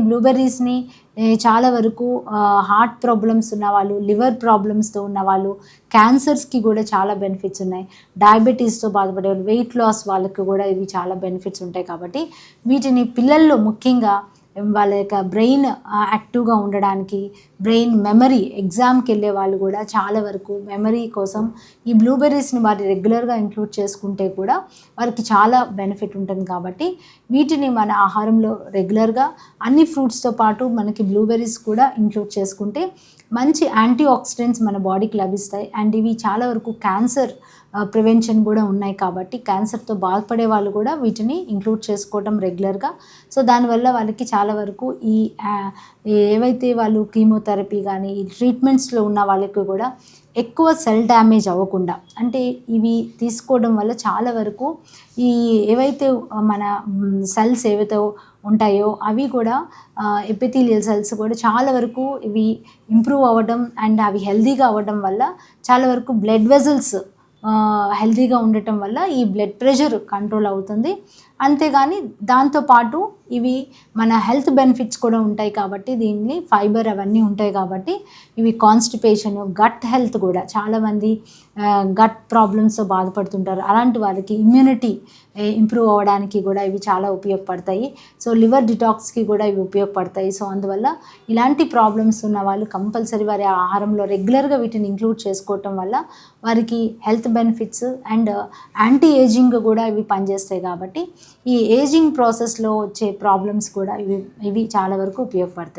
బ్లూబెర్రీస్ని చాలా వరకు heart problems ఉన్నవాళ్ళు, లివర్ ప్రాబ్లమ్స్తో ఉన్నవాళ్ళు, క్యాన్సర్స్కి కూడా చాలా బెనిఫిట్స్ ఉన్నాయి. డయాబెటీస్తో బాధపడే వాళ్ళు, వెయిట్ లాస్ వాళ్ళకి కూడా ఇవి చాలా బెనిఫిట్స్ ఉంటాయి. కాబట్టి వీటిని పిల్లల్లో ముఖ్యంగా వాళ్ళ యొక్క బ్రెయిన్ యాక్టివ్గా ఉండడానికి, బ్రెయిన్ మెమరీ, ఎగ్జామ్కి వెళ్ళే వాళ్ళు కూడా చాలా వరకు మెమరీ కోసం ఈ బ్లూబెర్రీస్ని వారు రెగ్యులర్గా ఇంక్లూడ్ చేసుకుంటే కూడా వారికి చాలా బెనిఫిట్ ఉంటుంది. కాబట్టి వీటిని మన ఆహారంలో రెగ్యులర్గా అన్ని ఫ్రూట్స్తో పాటు మనకి బ్లూబెర్రీస్ కూడా ఇంక్లూడ్ చేసుకుంటే మంచి యాంటీ ఆక్సిడెంట్స్ మన బాడీకి లభిస్తాయి. అండ్ ఇవి చాలా వరకు క్యాన్సర్ ప్రివెన్షన్ కూడా ఉన్నాయి. కాబట్టి క్యాన్సర్తో బాధపడే వాళ్ళు కూడా వీటిని ఇంక్లూడ్ చేసుకోవటం రెగ్యులర్గా. సో దానివల్ల వాళ్ళకి చాలా వరకు ఏవైతే వాళ్ళు కీమోథెరపీ కానీ ఈ ట్రీట్మెంట్స్లో ఉన్న వాళ్ళకి కూడా ఎక్కువ సెల్ డ్యామేజ్ అవ్వకుండా, అంటే ఇవి తీసుకోవడం వల్ల చాలా వరకు ఈ ఏవైతే మన సెల్స్ ఏవైతే ఉంటాయో అవి కూడా ఎపిథీలియల్ సెల్స్ కూడా చాలా వరకు ఇవి ఇంప్రూవ్ అవ్వడం అండ్ అవి హెల్తీగా అవ్వడం వల్ల చాలా వరకు బ్లడ్ వెజల్స్ హెల్తీగా ఉండటం వల్ల ఈ బ్లడ్ ప్రెషర్ కంట్రోల్ అవుతుంది. అంతేగాని దాంతోపాటు ఇవి మన హెల్త్ బెనిఫిట్స్ కూడా ఉంటాయి. కాబట్టి దీన్ని ఫైబర్ అవన్నీ ఉంటాయి. కాబట్టి ఇవి కాన్స్టిపేషన్, గట్ హెల్త్ కూడా చాలామంది గట్ ప్రాబ్లమ్స్తో బాధపడుతుంటారు. అలాంటి వాళ్ళకి ఇమ్యూనిటీ ఇంప్రూవ్ అవ్వడానికి కూడా ఇవి చాలా ఉపయోగపడతాయి. సో లివర్ డిటాక్స్కి కూడా ఇవి ఉపయోగపడతాయి. సో అందువల్ల ఇలాంటి ప్రాబ్లమ్స్ ఉన్న వాళ్ళు కంపల్సరీ వారి ఆహారంలో రెగ్యులర్గా వీటిని ఇంక్లూడ్ చేసుకోవటం వల్ల వారికి health benefits and anti ageing కూడా ఇవి పనిచేస్తాయి. కాబట్టి ఈ ఏజింగ్ ప్రాసెస్లో వచ్చే ప్రాబ్లమ్స్ కూడా ఇవి చాలా వరకు ఉపయోగపడతాయి.